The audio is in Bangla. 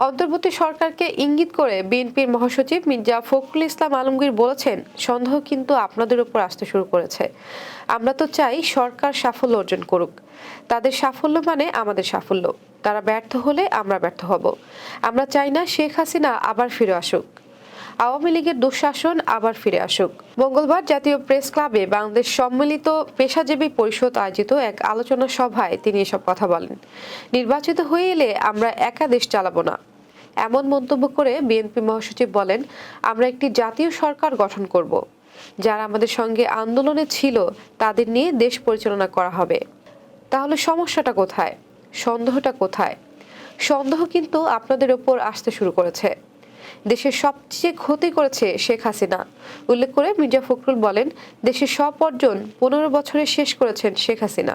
অন্তর্বর্তী সরকারকে ইঙ্গিত করে বিএনপির মহাসচিব মির্জা ফখরুল ইসলাম আলমগীর বলেছেন, সন্দেহ কিন্তু আপনাদের উপর আসতে শুরু করেছে। আমরা তো চাই সরকার সাফল্য অর্জন করুক। তাদের সাফল্য মানে আমাদের সাফল্য। তারা ব্যর্থ হলে আমরা ব্যর্থ হব। আমরা চাই না শেখ হাসিনা আবার ফিরে আসুক, আওয়ামী লীগের দুঃশাসন আবার ফিরে আসুক। মঙ্গলবার জাতীয় প্রেস ক্লাবে বাংলাদেশ সম্মিলিত পেশাজীবী পরিষদ আয়োজিত এক আলোচনা সভায় তিনি এসব কথা বলেন। নির্বাচিত হয়ে এলে আমরা একা দেশ চালাবো না, এমন মন্তব্য করে বিএনপি মহাসচিব বলেন, আমরা একটি জাতীয় সরকার গঠন করব। যারা আমাদের সঙ্গে আন্দোলনে ছিল তাদের নিয়ে দেশ পরিচালনা করা হবে। তাহলে সমস্যাটা কোথায়? সন্দেহটা কোথায়? সন্দেহ কিন্তু আপনাদের ওপর আসতে শুরু করেছে। দেশের সবচেয়ে ক্ষতি করেছে শেখ হাসিনা। উল্লেখ করে মির্জা ফখরুল বলেন, দেশের সব অর্জন 15 বছরে শেষ করেছেন শেখ হাসিনা।